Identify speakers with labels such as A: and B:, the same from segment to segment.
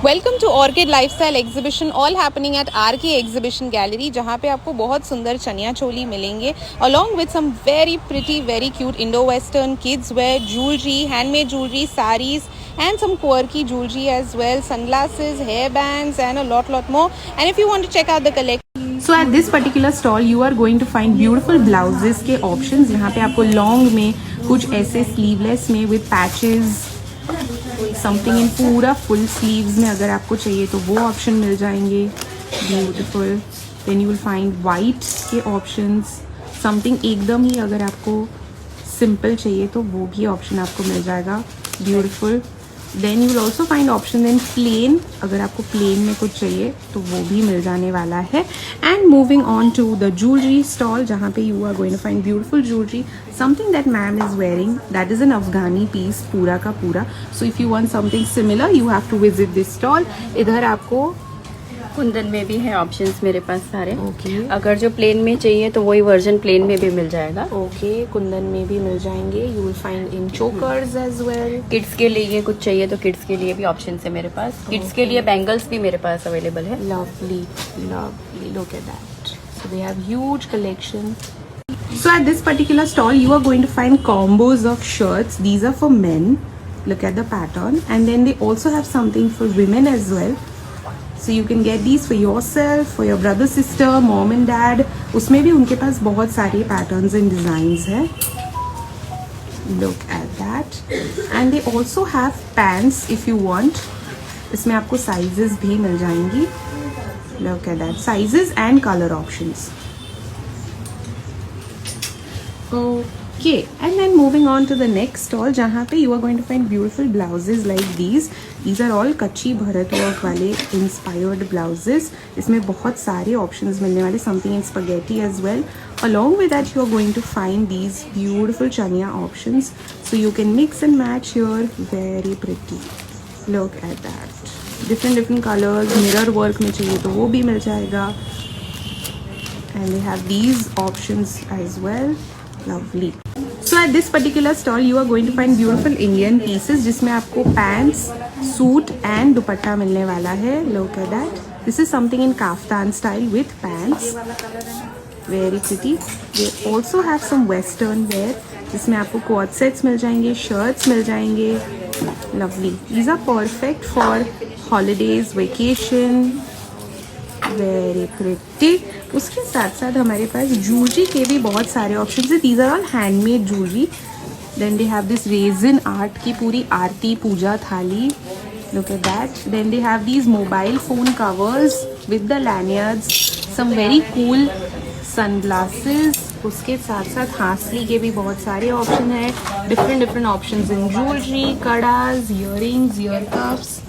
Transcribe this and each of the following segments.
A: Welcome to orchid lifestyle exhibition all happening at RK exhibition gallery, जहाँ पे आपको बहुत सुंदर चनिया चोली मिलेंगे along with some very pretty very cute Indo western kids wear jewellery, handmade jewellery, sarees and some quirky jewelry as well, sunglasses, hair bands and a lot more. And if you want to check out the collection, so at this particular stall you are going to find beautiful blouses के options. यहाँ पे आपको long में कुछ ऐसे sleeveless में with patches, something in पूरा full sleeves में अगर आपको चाहिए तो वो ऑप्शन मिल जाएंगे, beautiful. Then you will find white के ऑप्शंस, समथिंग एकदम ही अगर आपको सिंपल चाहिए तो वो भी ऑप्शन आपको मिल जाएगा, beautiful. Then you will also find option in plain, अगर आपको प्लेन में कुछ चाहिए तो वो भी मिल जाने वाला है. And moving on to the jewellery stall, जहाँ पे you are going to find beautiful jewellery, something that ma'am is wearing, that is an Afghani piece पूरा का पूरा. So if you want something similar you have to visit this stall. इधर आपको
B: कुंदन में भी है ऑप्शंस मेरे पास सारे.
A: ओके,
B: अगर जो प्लेन में चाहिए तो वही वर्जन प्लेन में भी मिल जाएगा.
A: ओके, कुंदन में भी मिल जाएंगे. You will find in chokers as well.
B: Kids के लिए कुछ चाहिए तो किड्स के लिए भी ऑप्शन है मेरे पास. किड्स के लिए बैंगल्स भी मेरे पास अवेलेबल है.
A: Lovely lovely, look at that. So they have huge collection. So at this particular stall you are going to find combos of shirts. These are for men, look at the pattern, and then they also have something for women as well. So you can get these for yourself, for your brother, sister, mom and dad. उसमें भी उनके पास बहुत सारे patterns and designs हैं. Look at that. And they also have pants if you want. इसमें आपको sizes भी मिल जाएंगी. Look at that, sizes and color options. Okay, and then moving on to the next stall, जहाँ पे you are going to find beautiful blouses like these. These are all कच्ची Bharat work वाले inspired blouses. इसमें बहुत सारे options मिलने वाले, something in spaghetti as well. Along with that you are going to find these beautiful chaniya options, so you can mix and match here. Very pretty. Look at that. Different colors. mirror work में चाहिए तो वो भी मिल जाएगा. And they have these options as well. Lovely. So at this particular stall you are going to find beautiful Indian pieces, जिसमें आपको pants, suit and दुपट्टा मिलने वाला है. Look at that. This is something in kaftan style with pants. Very pretty. They also have some western wear, जिसमें आपको quad sets मिल जाएंगे, shirts मिल जाएंगे. Lovely. These are perfect for holidays, vacation. Very pretty. उसके साथ साथ हमारे पास jewellery के भी बहुत सारे ऑप्शंस हैं. These are all handmade jewellery. Then they have this resin art की पूरी आरती पूजा थाली. Look at that. Then they have these mobile phone covers with the lanyards, some very cool sunglasses. उसके साथ साथ हासली के भी बहुत सारे ऑप्शन है. डिफरेंट ऑप्शंस इन ज्वेलरी, कड़ाज, earrings, ear cuffs.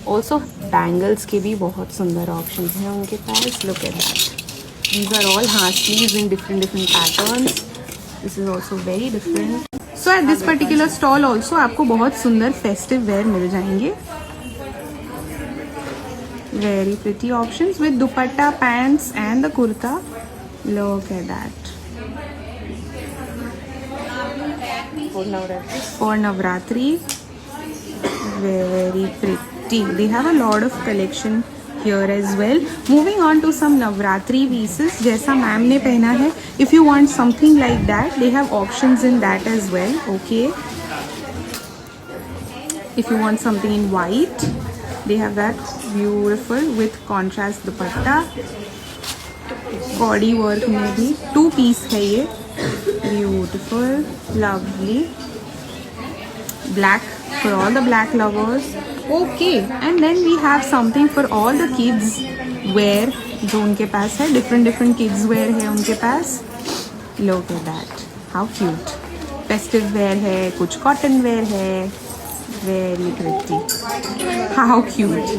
A: Also bangles के भी बहुत सुंदर ऑप्शंस हैं उनके पास. Look at that. These are all haslis in different patterns. This is also very different. So at this particular stall also आपको बहुत सुंदर festive wear मिल जाएंगे. Very pretty options with dupatta, pants and the kurta. Look at that. For Navratri. Very pretty. They have a lot of collection here as well. Moving on to some Navratri pieces, जैसा ma'am ने पहना है. If you want something like that, they have options in that as well. Okay. If you want something in white, they have that beautiful with contrast dupatta. Body work में भी 2 piece है ये. Beautiful, lovely. Black for all the black lovers. Okay, and then we have something for all the kids wear जो उनके पास है. different kids wear है उनके पास. Look at that, how cute. festive wear है, कुछ cotton wear है. Very pretty, how cute.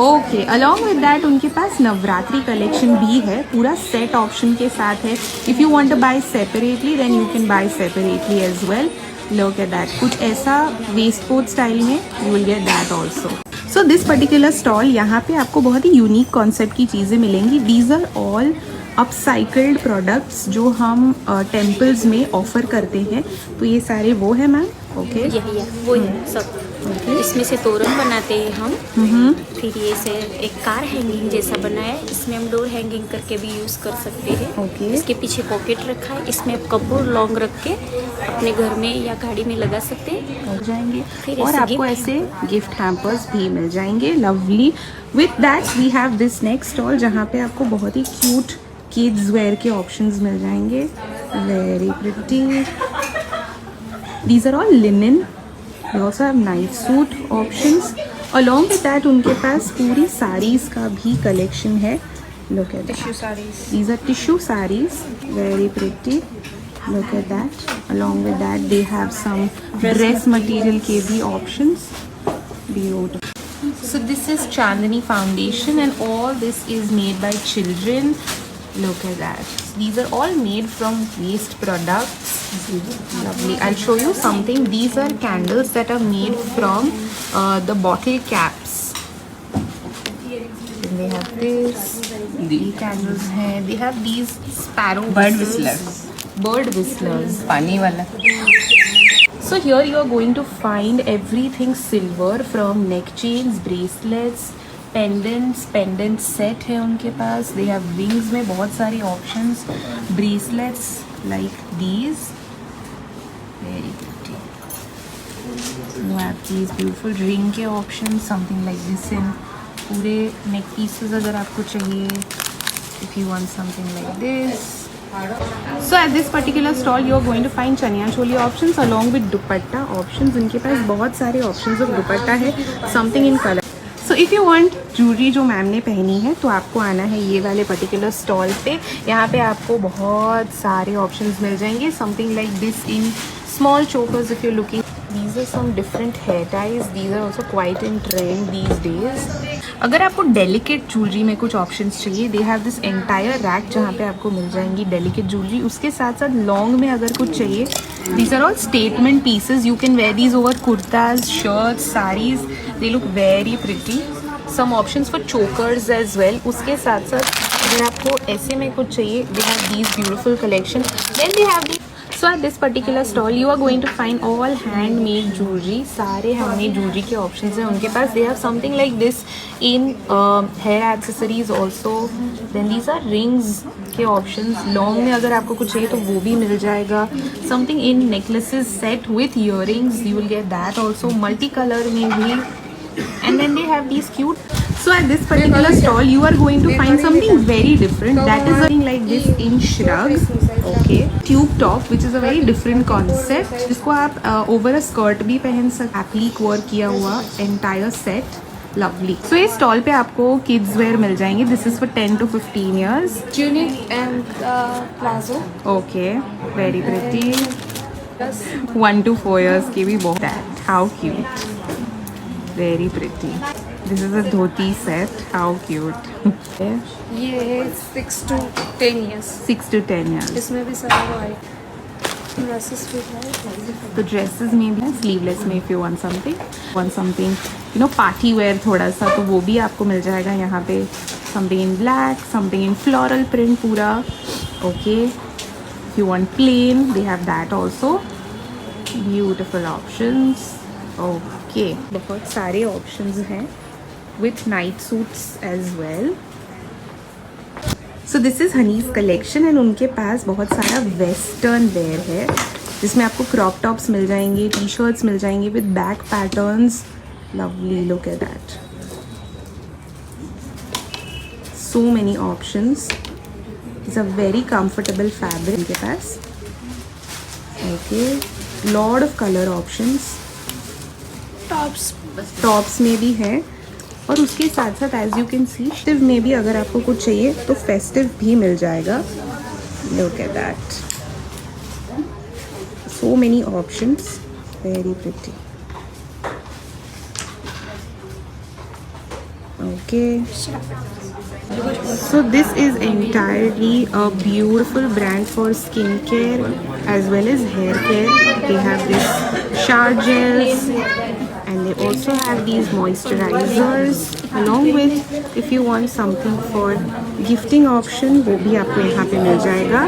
A: Okay, along with that उनके पास Navratri collection भी है, पूरा सेट ऑप्शन के साथ है. If you want to buy separately then you can buy separately as well. Look at that. कुछ ऐसा waistcoat स्टाइल में you will get that also. So this particular stall, यहाँ पे आपको बहुत ही यूनिक कॉन्सेप्ट की चीज़ें मिलेंगी. These are all अपसाइकल्ड प्रोडक्ट्स जो हम टेम्पल्स में ऑफर करते हैं. तो ये सारे वो है मैम. ओके,
B: यही है वो है सब.
C: इसमें से तोरण बनाते हैं हम। फिर ये से एक कार हैंगिंग जैसा बना है, इसमें हम डोर हैंगिंग करके भी यूज़ कर सकते हैं।
A: ओके।
C: इसके पीछे पॉकेट रखा है, इसमें आप कपूर लौंग रख के अपने घर में या गाड़ी में लगा सकते हैं।
A: हो जाएंगे।
C: फिर
A: और
C: ऐसे
A: आपको
C: gift
A: ऐसे गिफ्ट हैम्पर्स भी मिल जाएंगे। Lovely. With that we have this next stall जहाँ पे आपको बहुत ही क्यूट किड्स वेयर के ऑप्शंस मिल जाएंगे। Very pretty. These are all linen. They also have night suit options. Along with that, उनके पास पूरी sarees का भी collection है. Look at that.
C: Tissue saris.
A: These are tissue sarees. Very pretty. Look at that. Along with that, they have some dress material के भी options. Beautiful. So this is Chandani foundation, and all this is made by children. Look at that. These are all made from waste products. Lovely. I'll show you something. These are candles that are made from the bottle caps. Then they have this. The candles hai. They have these sparrow
B: Bird
A: whistles. Bird whistlers.
B: पानी वाला।
A: So here you are going to find everything silver, from neck chains, bracelets, pendants, pendant set है उनके पास. They have rings में बहुत सारी options. Bracelets like these. Very pretty. You have these beautiful ring के options, something like this in पूरे neck pieces अगर आपको चाहिए. If you want something like this. So at this particular stall you are going to find chaniya choli options along with dupatta options. इनके पास बहुत सारे options of dupatta है, something in color. So if you want jewelry जो ma'am ने पहनी है तो आपको आना है ये वाले पर्टिकुलर स्टॉल पे. यहाँ पे आपको बहुत सारे ऑप्शंस मिल जाएंगे. Something like this in small chokers if you looking. These are some different hair ties. These are also quite in trend these days. अगर आपको डेलिकेट ज्वेलरी में कुछ ऑप्शंस चाहिए, दे हैव दिस एंटायर रैक जहाँ पे आपको मिल जाएंगी डेलिकेट ज्वेलरी. उसके साथ साथ लॉन्ग में अगर कुछ चाहिए, these are all statement pieces. You can wear these over kurtas, shirts, sarees. They look very pretty. Some options for chokers as well. उसके साथ साथ अगर आपको ऐसे में कुछ चाहिए, they have these beautiful collection. Then they have the So at this particular stall you are going to find all handmade jewelry. सारे handmade jewelry के options हैं उनके पास. They have something like this in hair accessories also. Then these are rings के options. Long में अगर आपको कुछ चाहिए तो वो भी मिल जाएगा. Something in necklaces set with earrings, you will get that also. Multicolor में भी. And then they have these cute. So at this particular stall you are going to find something very different. That is something like this in shrugs. Okay. Tube top, which is a very different concept. जिसको आप over a skirt भी पहन सकते. Applique work किया हुआ entire set. Lovely. So इस stall पे आपको kids wear मिल जाएंगे. This is for 10 to 15 years.
C: Tunic and plazo.
A: Okay. Very pretty. 1 to 4 years के भी बहुत. That. How cute. Very pretty. This is a dhoti set. How cute.
C: ये 6 to 10 years.
A: 6 to 10 years.
C: इसमें भी सारा white dresses भी है.
A: तो ड्रेसेस में भी स्लीवलेस में if you want something you know party wear थोड़ा सा, तो वो भी आपको मिल जाएगा यहाँ पे. Something in black, something in floral print पूरा. Okay. If you want plain they have that also. Beautiful options. Okay. बहुत सारे ऑप्शंस हैं with night suits as well. So this is Honey's collection and उनके पास बहुत सारा western wear है जिसमें आपको क्रॉप टॉप्स मिल जाएंगे, टी शर्ट्स मिल जाएंगे with back patterns. Lovely. Look at that. So many options. It's a very comfortable fabric इनके पास. ओके. Lot of colour options. Tops में भी है और उसके साथ साथ as you can see festive में भी अगर आपको कुछ चाहिए तो फेस्टिव भी मिल जाएगा. Look at that. So many options. Very pretty. Okay. So this is entirely a beautiful brand for skincare as well as hair care. They have this shower gels and they also have these moisturizers along with if you want something for gifting option वो भी आपको यहाँ पे मिल जाएगा.